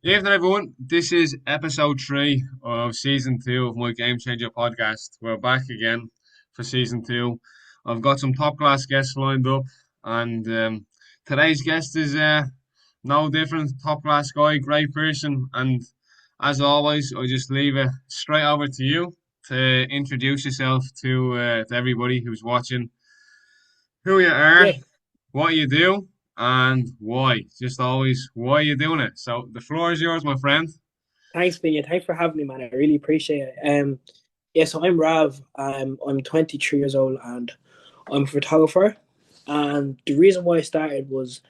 Evening, everyone. This is episode 3 of season 2 of my Game Changer podcast. We're back again for season 2. I've got some top class guests lined up, and today's guest is no different. Top class guy, great person, and as always, I just leave it straight over to you to introduce yourself to everybody who's watching, who you are, Yeah, what you do, and why. Just always why you're doing it. So the floor is yours, my friend. thanks, Finian. Thanks for having me, man. I really appreciate it. Yeah, so I'm Rav. I'm 23 years old and I'm a photographer. And the reason why I started was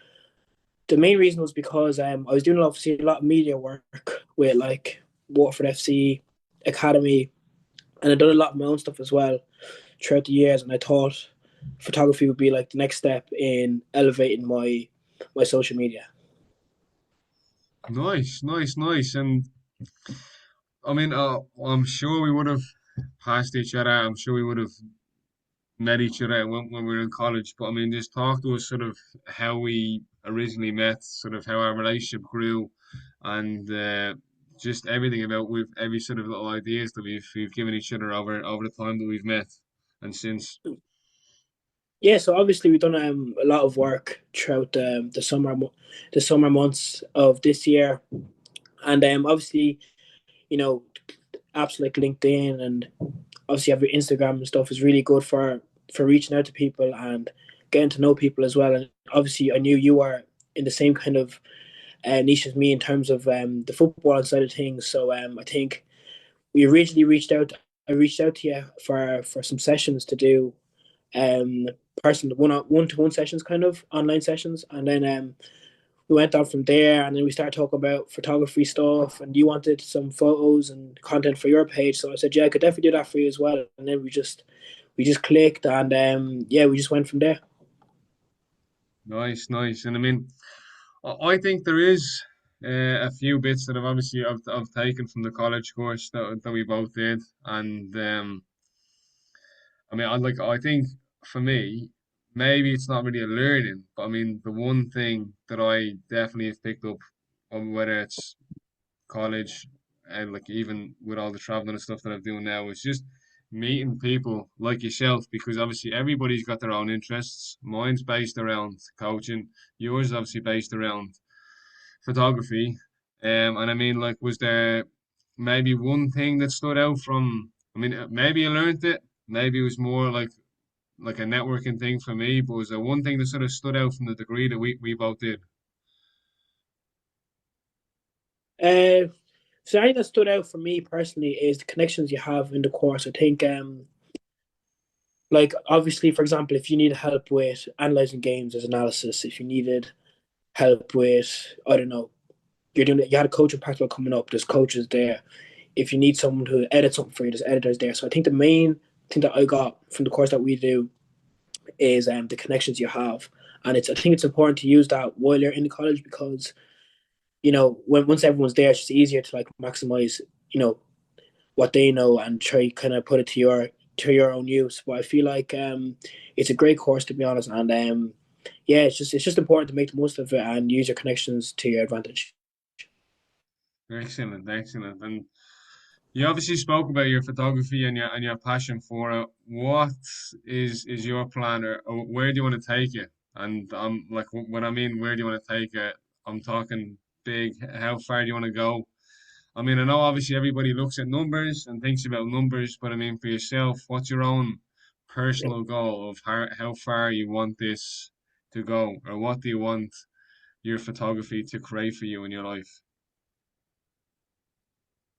the main reason was because I was doing obviously a lot of media work with like Waterford FC Academy, and I've done a lot of my own stuff as well throughout the years. And I thought photography would be like the next step in elevating my social media. Nice, nice, nice. And I mean, I'm sure we would have passed each other. I'm sure we would have met each other when we were in college. But I mean, just talk to us sort of how we originally met, sort of how our relationship grew, and just everything about with every sort of little ideas that we've given each other over the time that we've met and since. Yeah, so obviously we've done a lot of work throughout the summer months of this year, and obviously you know apps like LinkedIn and obviously have your Instagram and stuff is really good for reaching out to people and getting to know people as well. And obviously, I knew you were in the same kind of niche as me in terms of the football side of things. So I think we originally reached out. I reached out to you for some sessions to do um personal one to one sessions, kind of online sessions, and then we went on from there, and then we started talking about photography stuff, and you wanted some photos and content for your page, so I said yeah, I could definitely do that for you as well, and then we just clicked, and yeah, we just went from there. Nice, nice. And I mean, I think there is a few bits that I've taken from the college course that we both did, and I mean, I think for me, maybe it's not really a learning, but I mean, the one thing that I definitely have picked up, whether it's college and like even with all the traveling and stuff that I'm doing now, is just meeting people like yourself because obviously everybody's got their own interests. Mine's based around coaching, yours is obviously based around photography. And I mean, like, was there maybe one thing that stood out from? I mean, maybe you learned it. Maybe it was more like a networking thing for me. But was there one thing that sort of stood out from the degree that we both did? uh, so I think that stood out for me personally is the connections you have in the course. I think like obviously, for example, if you need help with analyzing games as analysis, if you needed help with, I don't know, you had a coaching practical coming up, there's coaches there. If you need someone to edit something for you, there's editors there. So I think the main thing that I got from the course that we do is the connections you have. And I think it's important to use that while you're in college, because when once everyone's there, it's just easier to like maximize you know what they know and try kind of put it to your own use. But I feel like it's a great course, to be honest, and yeah, it's just important to make the most of it and use your connections to your advantage. Excellent, excellent. And you obviously spoke about your photography and your passion for it. What is your plan, or where do you want to take it? And like when I mean where do you want to take it, I'm talking big. How far do you want to go? I mean, I know obviously everybody looks at numbers and thinks about numbers, but I mean for yourself, what's your own personal goal of how far you want this to go, or what do you want your photography to create for you in your life?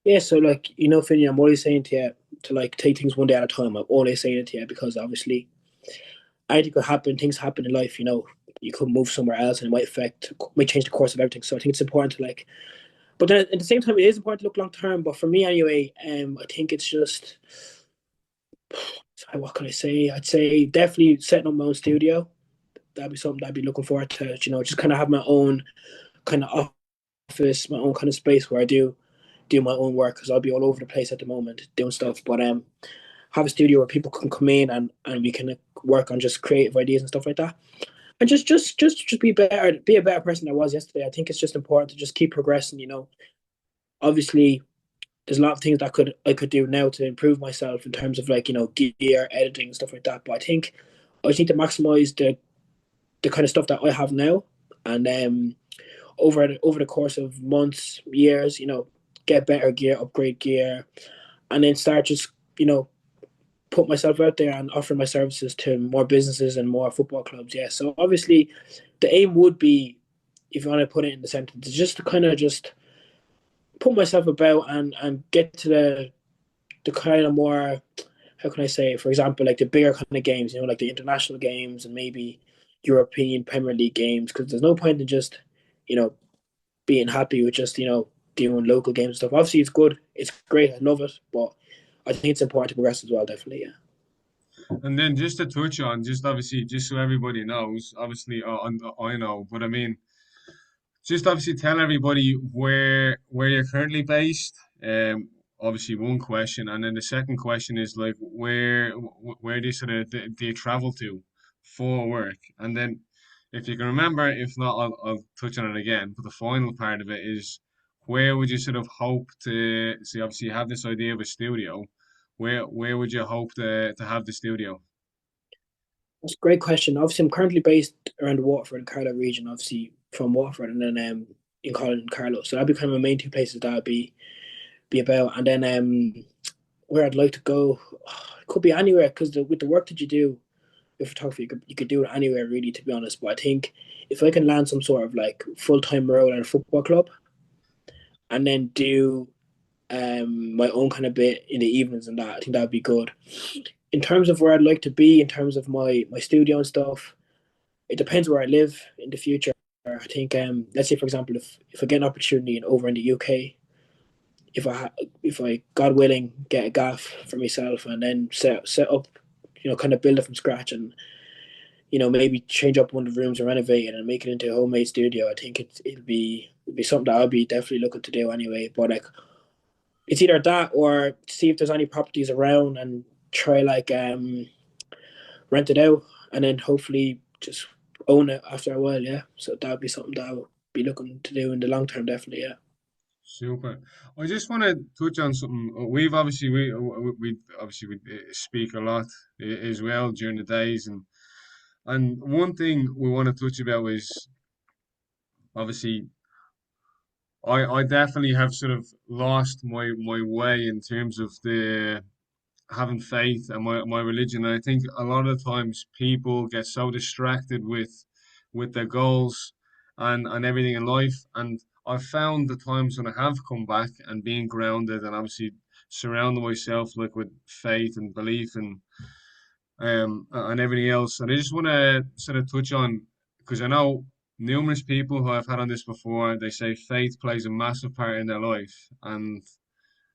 Yeah, so like Finian, I'm always saying to you to like take things one day at a time. I'm always saying it to you because obviously anything could happen. Things happen in life. You could move somewhere else and it might change the course of everything. So I think it's important to like, but then at the same time, it is important to look long term. But for me anyway, I think it's just what can I say? I'd say definitely setting up my own studio. That'd be something I'd be looking forward to. Just kind of have my own kind of office, my own kind of space where I do my own work, because I'll be all over the place at the moment doing stuff. But have a studio where people can come in and we can work on just creative ideas and stuff like that. and just be a better person than I was yesterday. I think it's just important to just keep progressing. Obviously there's a lot of things that I could do now to improve myself in terms of like gear, editing, and stuff like that. But I think I just need to maximize the kind of stuff that I have now, and over the course of months, years, get better gear, upgrade gear, and then start just put myself out there and offer my services to more businesses and more football clubs. Yeah. So obviously, the aim would be, if you want to put it in the sentence, is just to kind of just put myself about and get to the kind of more, how can I say, for example, like the bigger kind of games, like the international games and maybe European Premier League games, because there's no point in just you know being happy with just doing local games and stuff. Obviously, it's good, it's great, I love it, but I think it's important to progress as well. Definitely, yeah. And then just to touch on, just obviously, just so everybody knows, obviously, I know, but I mean, just obviously tell everybody where you're currently based. Obviously one question, and then the second question is like where do you sort of do you travel to for work? And then if you can remember, if not, I'll touch on it again. But the final part of it is where would you sort of hope to see? Obviously, you have this idea of a studio. Where would you hope to have the studio? That's a great question. Obviously, I'm currently based around the Waterford and Carlow region, obviously from Waterford, and then in Colin and Carlow. So that'd be kind of my main two places that I'd be about. And then where I'd like to go, it could be anywhere because with the work that you do with photography, you could do it anywhere really, to be honest. But I think if I can land some sort of like full time role at a football club and then do my own kind of bit in the evenings and that, I think that would be good. In terms of where I'd like to be, in terms of my studio and stuff, it depends where I live in the future. I think, let's say for example, if I get an opportunity over in the UK, if I God willing get a gaff for myself and then set up, kind of build it from scratch and maybe change up one of the rooms and renovate it and make it into a homemade studio. I think it'll be something that I'll be definitely looking to do anyway. But like it's either that or see if there's any properties around and try like rent it out and then hopefully just own it after a while. Yeah, so that would be something that I'll be looking to do in the long term. Definitely, yeah. Super. I just want to touch on something. We've obviously we obviously we speak a lot as well during the days, and one thing we want to touch about is obviously I definitely have sort of lost my way in terms of the having faith and my religion. And I think a lot of the times people get so distracted with their goals and everything in life. And I've found the times when I have come back and being grounded and obviously surrounding myself like with faith and belief and everything else. And I just want to sort of touch on because I know numerous people who I've had on this before, they say faith plays a massive part in their life. And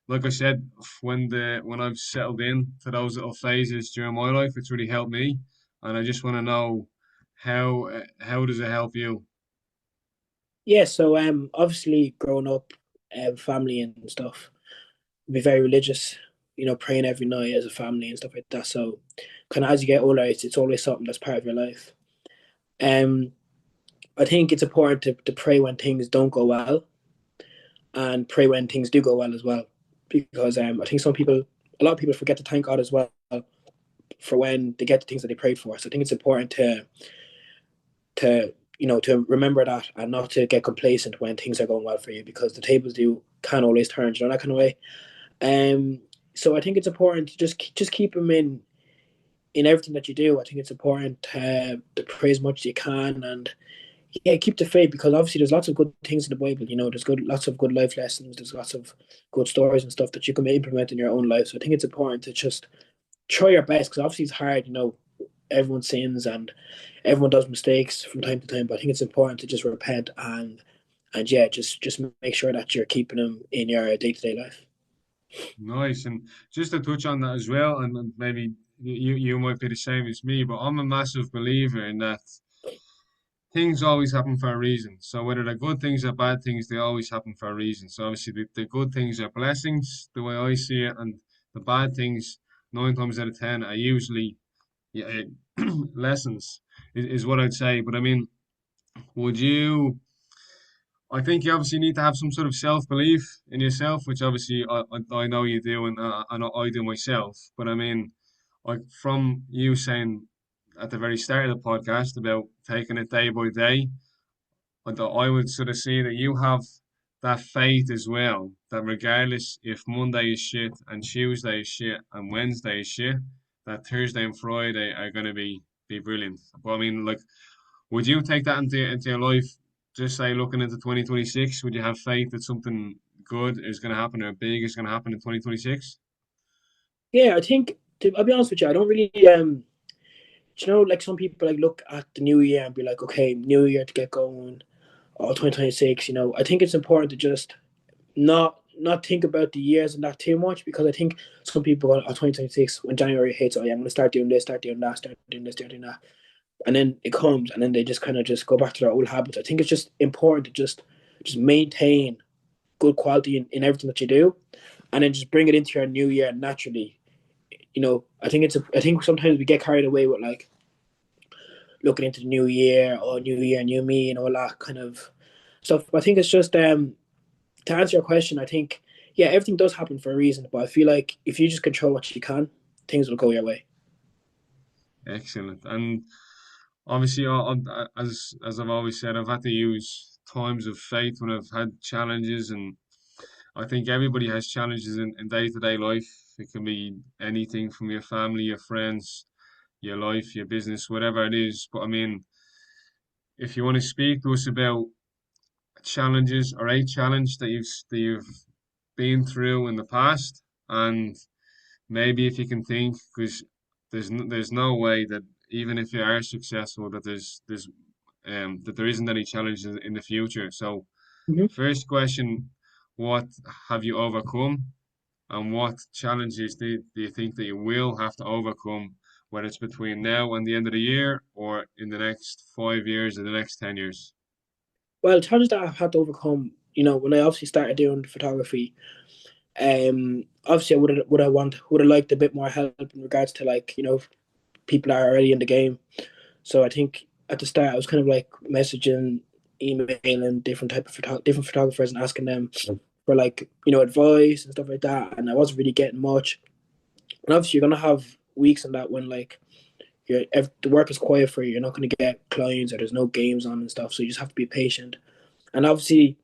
like I said, when I've settled in to those little phases during my life, it's really helped me, and I just want to know how does it help you? Yeah, so obviously growing up, family and stuff, be very religious, praying every night as a family and stuff like that. So kind of as you get older, it's always something that's part of your life. Um, I think it's important to pray when things don't go well and pray when things do go well as well. Because I think a lot of people forget to thank God as well for when they get the things that they prayed for. So I think it's important to remember that and not to get complacent when things are going well for you because the tables do can always turn, that kind of way. Um, so I think it's important to just keep them in everything that you do. I think it's important to pray as much as you can and yeah, keep the faith because obviously there's lots of good things in the Bible. There's lots of good life lessons. There's lots of good stories and stuff that you can implement in your own life. So I think it's important to just try your best because obviously it's hard. Everyone sins and everyone does mistakes from time to time. But I think it's important to just repent and yeah, just make sure that you're keeping them in your day to day life. Nice, and just to touch on that as well, and maybe you might be the same as me, but I'm a massive believer in that things always happen for a reason. So whether they're good things or bad things, they always happen for a reason. So obviously the good things are blessings, the way I see it, and the bad things, 9 times out of 10, are usually yeah, lessons is what I'd say. But I mean, would you? I think you obviously need to have some sort of self-belief in yourself, which obviously I know you do, and I do myself. But I mean, like from you saying at the very start of the podcast about taking it day by day, I would sort of see that you have that faith as well, that regardless if Monday is shit and Tuesday is shit and Wednesday is shit, that Thursday and Friday are going to be brilliant. But I mean, like, would you take that into your life? Just say looking into 2026, would you have faith that something good is going to happen or big is going to happen in 2026? Yeah, I think I'll be honest with you, I don't really like some people like look at the new year and be like, okay, new year to get going, or 2026. I think it's important to just not think about the years and that too much, because I think some people go, oh, 2026 when January hits, oh yeah, I'm gonna start doing this, start doing that, start doing this, start doing that, and then it comes, and then they just kind of just go back to their old habits. I think it's just important to just maintain good quality in everything that you do, and then just bring it into your new year naturally. I think sometimes we get carried away with like looking into the new year or new year, new me, and all that kind of stuff. I think it's just to answer your question. I think yeah, everything does happen for a reason, but I feel like if you just control what you can, things will go your way. Excellent. And obviously, as I've always said, I've had to use times of faith when I've had challenges, and I think everybody has challenges in day-to-day life. It can be anything from your family, your friends, your life, your business, whatever it is. But I mean, if you want to speak to us about challenges or a challenge that you've been through in the past, and maybe if you can think, because there's no way that even if you are successful, that there isn't any challenges in the future. So, Mm-hmm. first question, what have you overcome, and what challenges do you think that you will have to overcome, whether it's between now and the end of the year, or in the next 5 years or the next 10 years? Well, challenges that I've had to overcome, when I obviously started doing photography, obviously I would have liked a bit more help in regards to like people that are already in the game. So I think at the start I was kind of like messaging, emailing different photographers and asking them for like advice and stuff like that, and I wasn't really getting much. And obviously you're gonna have weeks on that when like if the work is quiet for you, you're not gonna get clients or there's no games on and stuff. So you just have to be patient. And obviously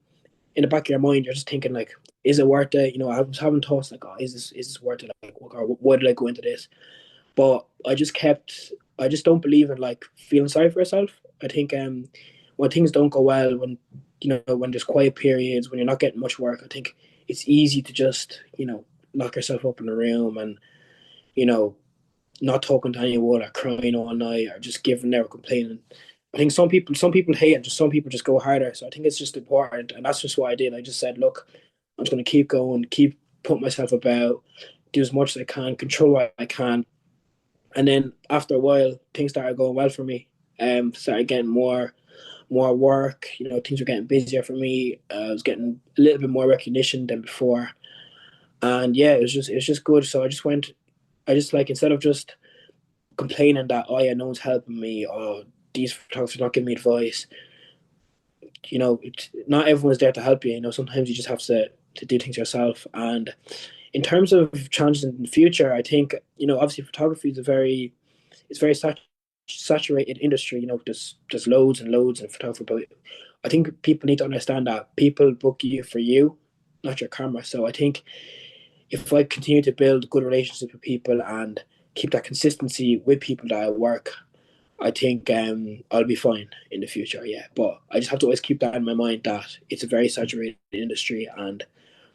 in the back of your mind, you're just thinking like, is it worth it? I was having thoughts like, oh, is this worth it? Like, or why did I go into this? But I just don't believe in like feeling sorry for yourself. I think when things don't go well, when there's quiet periods, when you're not getting much work, I think it's easy to just lock yourself up in a room and you know not talking to anyone or crying all night or just giving there complaining. I think some people hate and just some people just go harder. So I think it's just important, and that's just what I did. I just said, look, I'm just going to keep going, keep putting myself about, do as much as I can, control what I can, and then after a while, things started going well for me. Started getting more work. Things were getting busier for me. I was getting a little bit more recognition than before, and yeah, it was just good. So I just like instead of just complaining that oh yeah, no one's helping me or these photographers not giving me advice. Not everyone's there to help you. Sometimes you just have to do things yourself. And in terms of challenges in the future, I think obviously photography is very saturated industry. There's loads and loads of photography, but I think people need to understand that people book you for you, not your camera. So I think if I continue to build good relationships with people and keep that consistency with people that I work, I think I'll be fine in the future. Yeah, but I just have to always keep that in my mind that it's a very saturated industry, and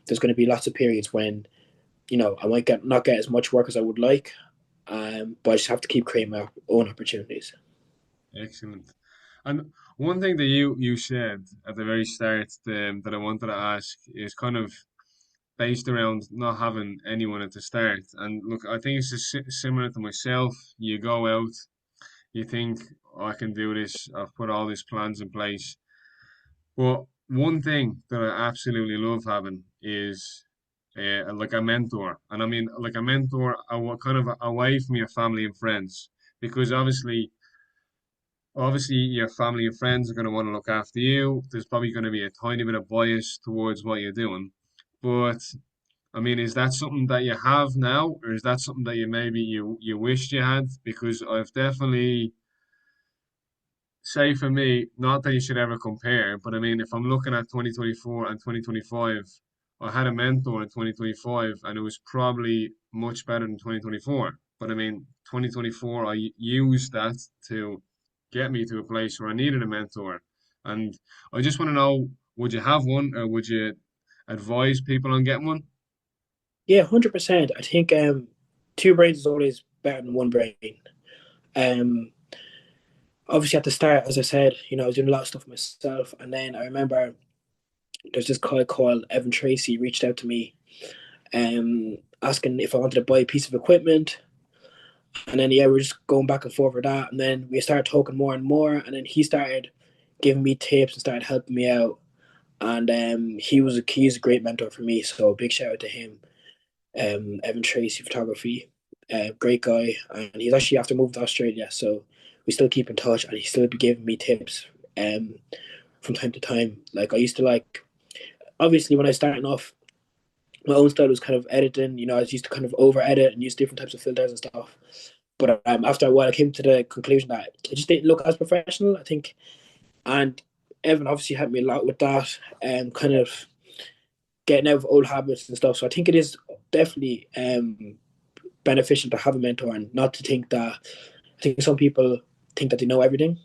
there's going to be lots of periods when I might not get as much work as I would like, but I just have to keep creating my own opportunities. Excellent. And one thing that you said at the very start, that I wanted to ask is kind of based around not having anyone at the start. And look, I think it's just similar to myself. You go out, you think, "Oh, I can do this. I've put all these plans in place." But one thing that I absolutely love having is like a mentor. And I mean, like a mentor, kind of away from your family and friends. because obviously your family and friends are going to want to look after you. There's probably going to be a tiny bit of bias towards what you're doing. But I mean, is that something that you have now, or is that something that you wished you had? Because I've definitely say for me, not that you should ever compare, but I mean, if I'm looking at 2024 and 2025, I had a mentor in 2025, and it was probably much better than 2024. But I mean, 2024, I used that to get me to a place where I needed a mentor. And I just want to know, would you have one, or would you advise people on getting one? Yeah, 100%. I think two brains is always better than one brain. Um, Obviously at the start, as I said, I was doing a lot of stuff myself, and then I remember there's this guy called Evan Tracy reached out to me, asking if I wanted to buy a piece of equipment, and then yeah, we are just going back and forth with that, and then we started talking more and more, and then he started giving me tips and started helping me out, and he's a great mentor for me. So big shout out to him, Evan Tracy Photography, great guy, and he's actually after moving to Australia, so we still keep in touch, and he still be giving me tips from time to time. Like I used to like, obviously when I was starting off, my own style was kind of editing. I used to kind of over edit and use different types of filters and stuff. But after a while, I came to the conclusion that it just didn't look as professional, I think. And Evan obviously helped me a lot with that, and kind of getting out of old habits and stuff. So I think it is definitely beneficial to have a mentor, and not to think that. I think some people think that they know everything.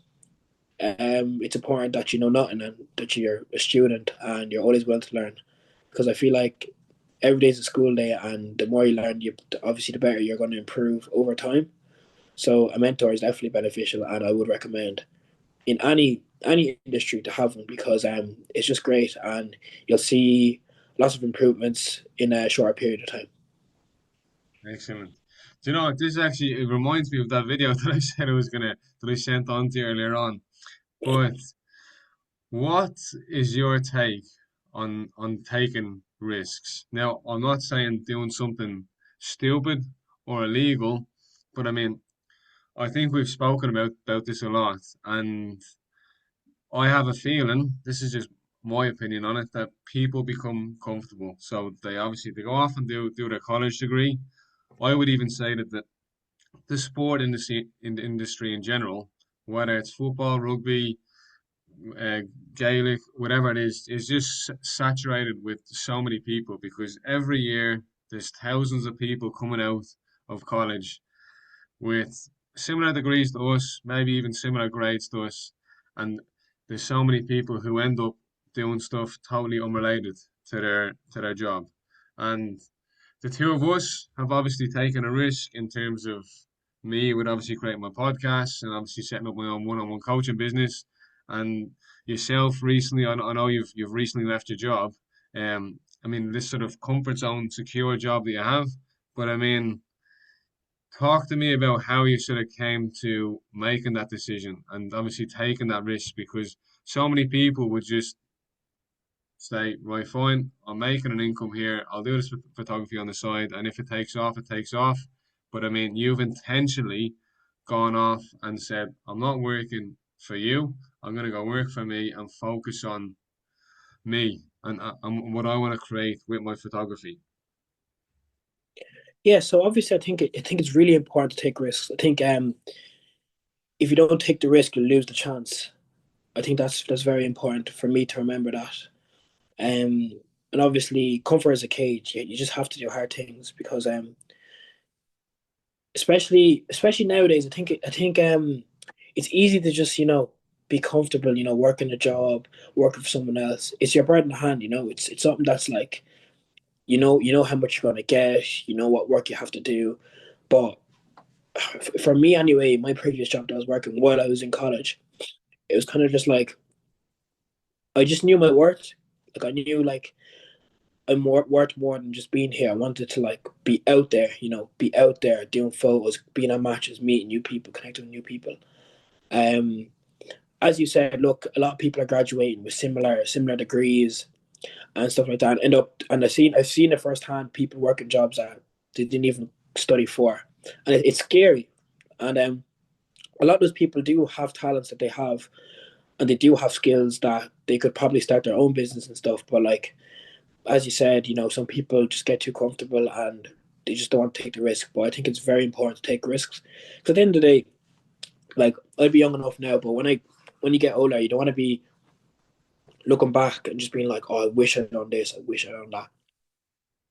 It's important that you know nothing, and that you're a student and you're always willing to learn. Because I feel like every day is a school day, and the more you learn, obviously the better you're going to improve over time. So a mentor is definitely beneficial, and I would recommend in any industry to have one, because it's just great, and you'll see lots of improvements in a short period of time. Excellent. Do you know what? This actually it reminds me of that video that I said I was gonna that I sent on to you earlier on. But what is your take on taking risks? Now, I'm not saying doing something stupid or illegal, but I mean, I think we've spoken about this a lot, and I have a feeling, this is just my opinion on it, that people become comfortable. So they go off and do their college degree. I would even say that the sport industry in the industry in general, whether it's football, rugby, uh, Gaelic, whatever it is just saturated with so many people because every year there's thousands of people coming out of college with similar degrees to us, maybe even similar grades to us, and there's so many people who end up doing stuff totally unrelated to their job. And the two of us have obviously taken a risk in terms of me with obviously creating my podcast and obviously setting up my own one-on-one coaching business. And yourself recently, I know you've recently left your job. I mean this sort of comfort zone, secure job that you have. But I mean, talk to me about how you sort of came to making that decision and obviously taking that risk because so many people would just say, right, fine, I'm making an income here. I'll do this photography on the side, and if it takes off, it takes off. But I mean, you've intentionally gone off and said, I'm not working for you. I'm going to go work for me and focus on me and what I want to create with my photography. Yeah, so obviously I think it's really important to take risks. I think if you don't take the risk, you lose the chance. I think that's very important for me to remember that. Um, and obviously, comfort is a cage. You just have to do hard things, because especially nowadays, I think it's easy to just be comfortable. Working a job, working for someone else. It's your bird in the hand. It's something that's like you know how much you're gonna get. You know what work you have to do, but for me anyway, my previous job that I was working while I was in college, it was kind of just like I just knew my worth. Like I knew like I'm worth more than just being here. I wanted to like be out there, be out there doing photos, being on matches, meeting new people, connecting with new people. Um, as you said, look, a lot of people are graduating with similar degrees and stuff like that. And end up, and I've seen it firsthand. People working jobs that they didn't even study for, and it's scary. And a lot of those people do have talents that they have, and they do have skills that they could probably start their own business and stuff. But like as you said, some people just get too comfortable and they just don't want to take the risk. But I think it's very important to take risks. Because at the end of the day, like I'd be young enough now, but when you get older, you don't want to be looking back and just being like, oh, I wish I'd done this, I wish I'd done that.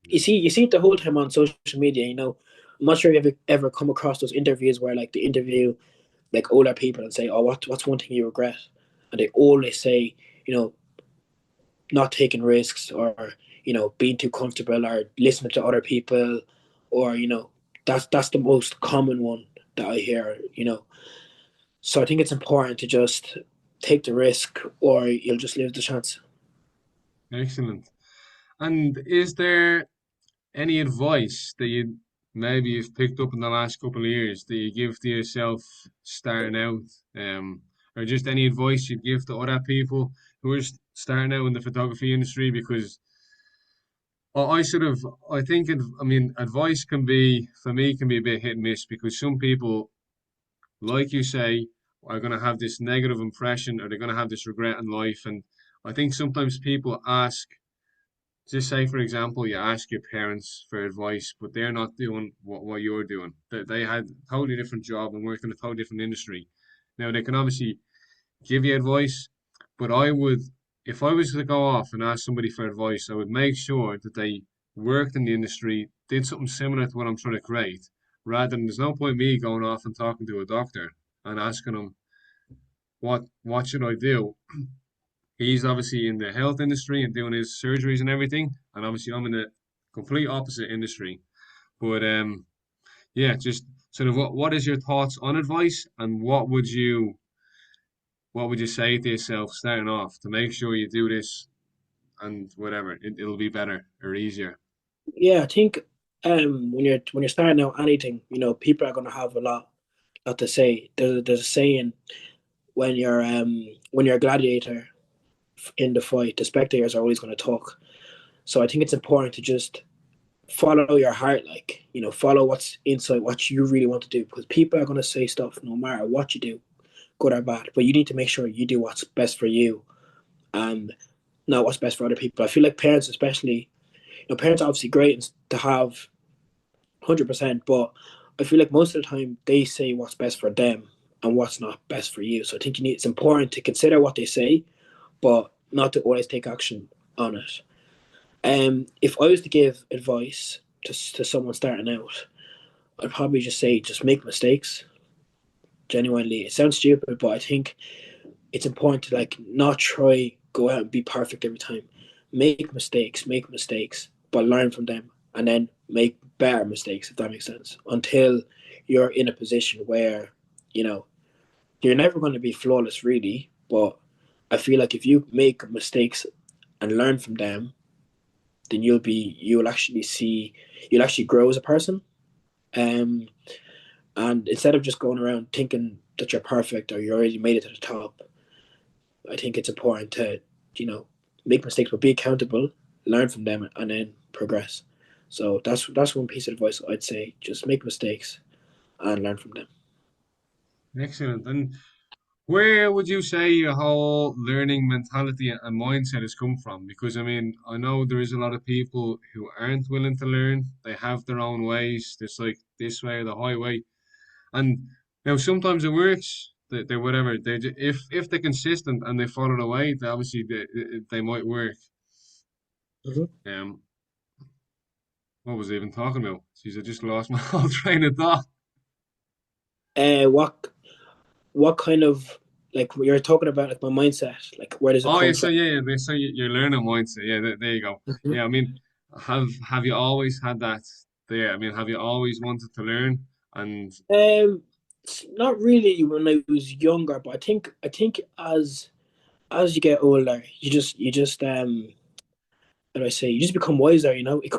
You see it the whole time on social media. I'm not sure if you've ever come across those interviews where like they interview like older people and say, oh, what's one thing you regret? And they always say, you know, not taking risks, or being too comfortable, or listening to other people, or that's the most common one that I hear. So I think it's important to just take the risk, or you'll just lose the chance. Excellent. And is there any advice that you maybe you've picked up in the last couple of years that you give to yourself starting out, or just any advice you'd give to other people who are starting out in the photography industry? Because I sort of, I think, I mean, advice can be, for me, can be a bit hit and miss because some people, like you say, are going to have this negative impression or they're going to have this regret in life. And I think sometimes people ask, just say, for example, you ask your parents for advice, but they're not doing what you're doing. They had a totally different job and worked in a totally different industry. Now, they can obviously give you advice, but I would, if I was to go off and ask somebody for advice, I would make sure that they worked in the industry, did something similar to what I'm trying to create, rather than there's no point me going off and talking to a doctor and asking him what should I do. He's obviously in the health industry and doing his surgeries and everything, and obviously I'm in the complete opposite industry. But yeah, just sort of what is your thoughts on advice, and what would you say to yourself starting off to make sure you do this and whatever it'll be better or easier? Yeah, I think when you're starting out anything, people are going to have a lot to say. There's a saying, when you're a gladiator in the fight, the spectators are always going to talk. So I think it's important to just follow your heart, like follow what's inside, what you really want to do, because people are going to say stuff no matter what you do, good or bad. But you need to make sure you do what's best for you, and not what's best for other people. I feel like parents, especially, parents are obviously great to have 100%, but I feel like most of the time they say what's best for them and what's not best for you. So I think it's important to consider what they say, but not to always take action on it. If I was to give advice to someone starting out, I'd probably just say just make mistakes. Genuinely, it sounds stupid, but I think it's important to like not try go out and be perfect every time. Make mistakes, but learn from them, and then make better mistakes, if that makes sense. Until you're in a position where you know you're never going to be flawless, really. But I feel like if you make mistakes and learn from them, then you'll actually grow as a person. Um, and instead of just going around thinking that you're perfect or you already made it to the top, I think it's important to, you know, make mistakes but be accountable, learn from them, and then progress. So that's one piece of advice I'd say: just make mistakes and learn from them. Excellent. And where would you say your whole learning mentality and mindset has come from? Because I mean, I know there is a lot of people who aren't willing to learn. They have their own ways. It's like this way or the highway. And now sometimes it works. They whatever. If they're consistent and they follow the way, obviously they might work. Mm-hmm. Um, what was I even talking about? Jeez, I just lost my whole train of thought. What kind of, like, you're talking about, like, my mindset, like where does it Oh yeah, come so from? yeah, yeah, so you're learning mindset. Yeah, there you go. Mhm. Yeah, I mean, have you always had that there? I mean, have you always wanted to learn? And Not really when I was younger, but I think as you get older, you just how do I say, you just become wiser.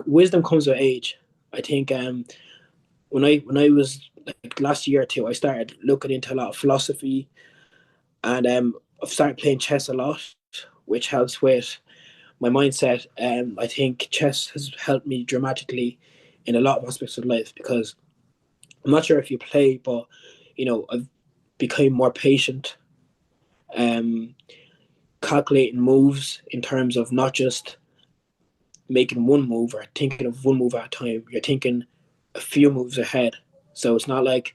Wisdom comes with age. I think when I was like last year or two, I started looking into a lot of philosophy, and I've started playing chess a lot, which helps with my mindset. I think chess has helped me dramatically in a lot of aspects of life, because I'm not sure if you play, but I've becoming more patient, um, calculating moves in terms of not just making one move or thinking of one move at a time. You're thinking a few moves ahead. So it's not like,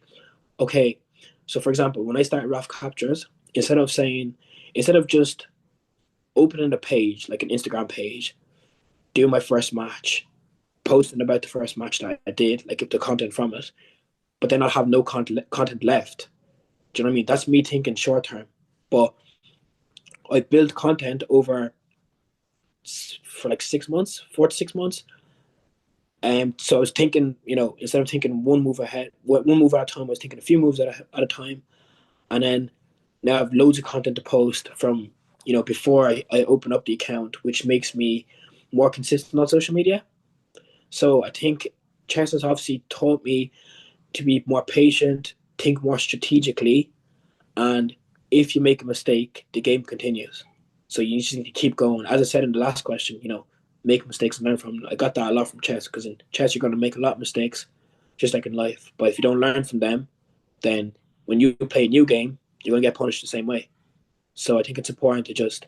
okay, so for example, when I started Rav Kaptures, instead of just opening a page, like an Instagram page, doing my first match, posting about the first match that I did, like the content from it, but then I'll have no content left. Do you know what I mean? That's me thinking short term. But I built content over for like 6 months, 4 to 6 months. So I was thinking, instead of thinking one move ahead, one move at a time, I was thinking a few moves at a time. And then now I have loads of content to post from, before I open up the account, which makes me more consistent on social media. So I think chess has obviously taught me to be more patient, think more strategically, and if you make a mistake, the game continues. So you just need to keep going. As I said in the last question, make mistakes and learn from them. I got that a lot from chess because in chess you're going to make a lot of mistakes, just like in life. But if you don't learn from them, then when you play a new game, you're going to get punished the same way. So I think it's important to just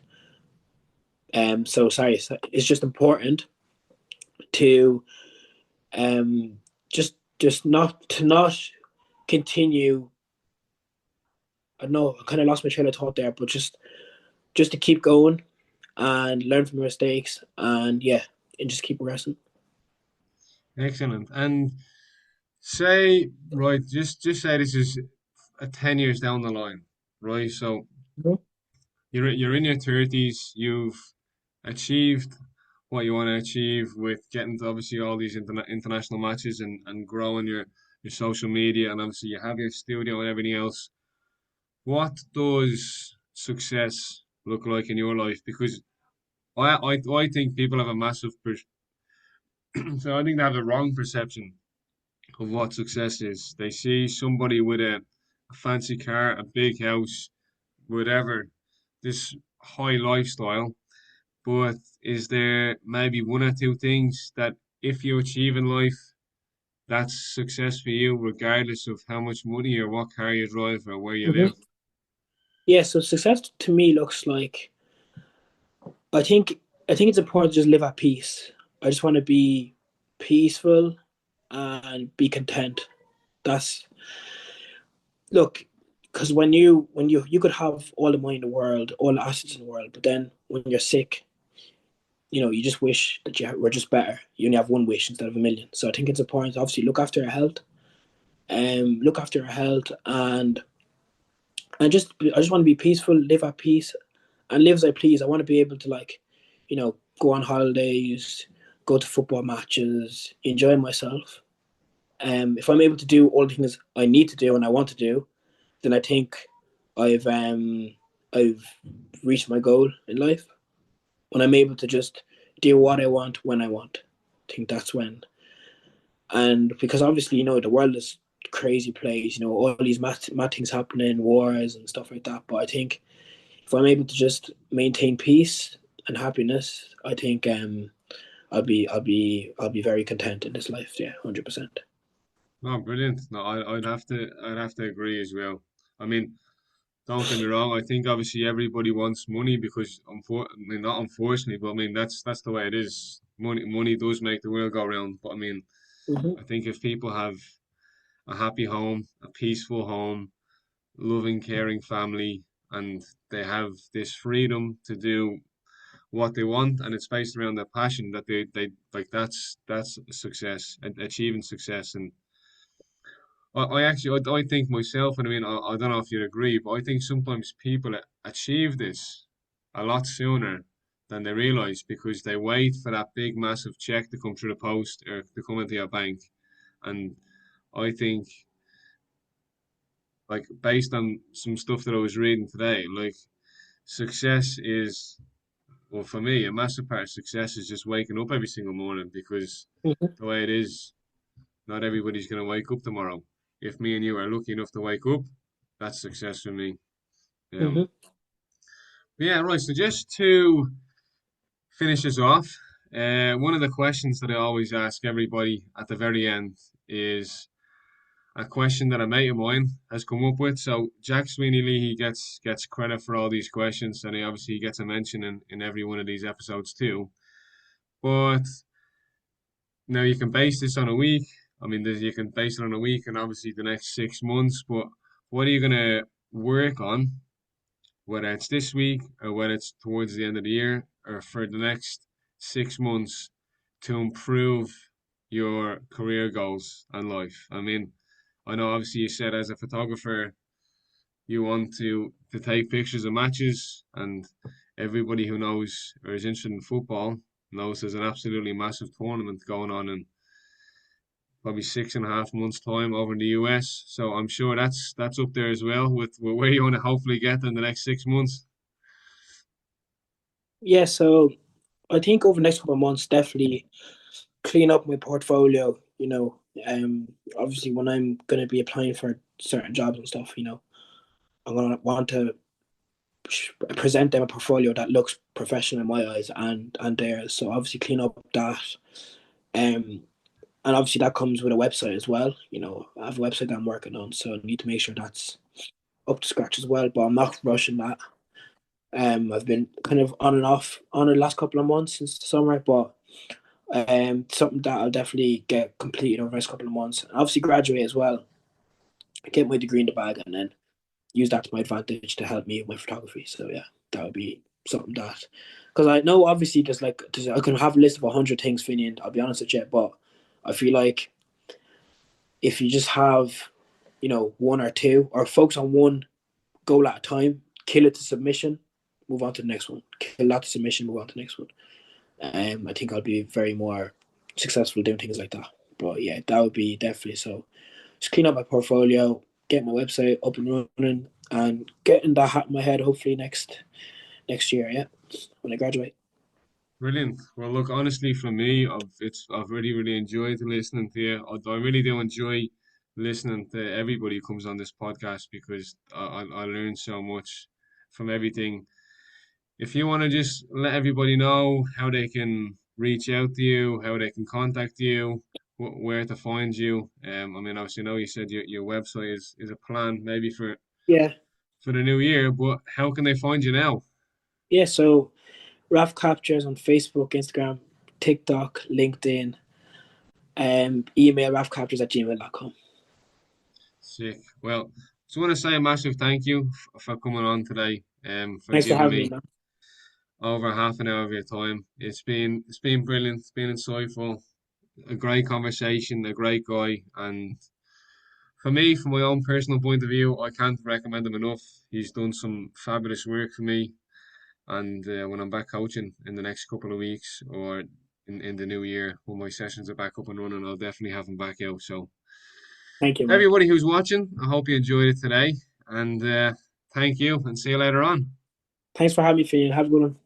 so sorry, it's just important to um just not continue. I know I kind of lost my train of thought there, but just to keep going and learn from your mistakes, and yeah, and just keep progressing. Excellent. And say, right, just say this is 10 years down the line, right? So Mhm. you're in your 30s, you've achieved what you want to achieve with getting to obviously all these international matches and growing your social media, and obviously you have your studio and everything else. What does success look like in your life? Because I think people have a massive so I think they have the wrong perception of what success is. They see somebody with a fancy car, a big house, whatever, this high lifestyle. But is there maybe one or two things that if you achieve in life, that's success for you, regardless of how much money or what car you drive or where you live? Mm-hmm. Yeah, so success to me looks like I think I think it's important to just live at peace. I just want to be peaceful and be content. That's look, because when you could have all the money in the world, all the assets in the world, but then when you're sick, you just wish that you were just better. You only have one wish instead of a million. So I think it's important to obviously look after your health, and I just want to be peaceful, live at peace, and live as I please. I want to be able to go on holidays, go to football matches, enjoy myself. If I'm able to do all the things I need to do and I want to do, then I think I've um I've reached my goal in life. When I'm able to just do what I want when I want, I think that's when. And because obviously the world is a crazy place. All these mad things happening, wars and stuff like that. But I think if I'm able to just maintain peace and happiness, I think I'll be very content in this life. Yeah, 100%. No, brilliant. No, I'd have to agree as well. I mean, don't get me wrong. I think obviously everybody wants money because, I mean, not unfortunately, but I mean that's the way it is. Money does make the world go round. But I mean, Mm-hmm. I think if people have a happy home, a peaceful home, loving, caring family, and they have this freedom to do what they want, and it's based around their passion that they like. That's success and achieving success. And I actually I think myself, and I mean I don't know if you'd agree, but I think sometimes people achieve this a lot sooner than they realize because they wait for that big massive check to come through the post or to come into your bank. And I think like based on some stuff that I was reading today, like success is, well, for me, a massive part of success is just waking up every single morning because Mm-hmm. the way it is, not everybody's going to wake up tomorrow. If me and you are lucky enough to wake up, that's success for me. Um, Mm-hmm. but yeah, right. So just to finish us off, one of the questions that I always ask everybody at the very end is, a question that a mate of mine has come up with. So Jack Sweeney Lee, he gets credit for all these questions, and he obviously gets a mention in every one of these episodes too. But now you can base this on a week. I mean, you can base it on a week and obviously the next 6 months. But what are you gonna work on, whether it's this week or whether it's towards the end of the year or for the next 6 months to improve your career goals and life? I mean, I know obviously you said as a photographer you want to take pictures of matches, and everybody who knows or is interested in football knows there's an absolutely massive tournament going on in probably 6.5 months' time over in the US. So I'm sure that's up there as well with where you want to hopefully get in the next 6 months. Yeah, so I think over the next couple of months, definitely clean up my portfolio. Obviously when I'm going to be applying for certain jobs and stuff, I'm going to want to present them a portfolio that looks professional in my eyes and theirs. So obviously clean up that. Um, and obviously that comes with a website as well. I have a website that I'm working on, so I need to make sure that's up to scratch as well. But I'm not rushing that. I've been kind of on and off on the last couple of months since the summer, but something that I'll definitely get completed over the next couple of months. And obviously graduate as well, get my degree in the bag, and then use that to my advantage to help me with my photography. So yeah, that would be something that, because I know obviously I can have a list of 100 things, Finian. I'll be honest with you, but I feel like if you just have, one or two, or focus on one goal at a time, kill it to submission, move on to the next one. Kill that to submission, move on to the next one. I think I'll be very more successful doing things like that. But yeah, that would be definitely so. Just clean up my portfolio, get my website up and running, and getting that hat in my head hopefully next year. Yeah, when I graduate. Brilliant. Well, look, honestly, for me, I've really enjoyed listening to you. I really do enjoy listening to everybody who comes on this podcast because I learn so much from everything. If you want to just let everybody know how they can reach out to you, how they can contact you, where to find you. I mean, obviously, I know you said your website is a plan maybe Yeah, for the new year, but how can they find you now? yeah. So Rav Kaptures on Facebook, Instagram, TikTok, LinkedIn, email ravcaptures@gmail.com. Sick. Well, just want to say a massive thank you for coming on today, for Thanks for giving having me, me man. over half an hour of your time. It's been brilliant. It's been insightful. A great conversation. A great guy. And for me, from my own personal point of view, I can't recommend him enough. He's done some fabulous work for me. And when I'm back coaching in the next couple of weeks or in the new year, when my sessions are back up and running, I'll definitely have him back out. So Thank you, man. everybody who's watching, I hope you enjoyed it today. And thank you, and see you later on. Thanks for having me, Finian. Have a good one.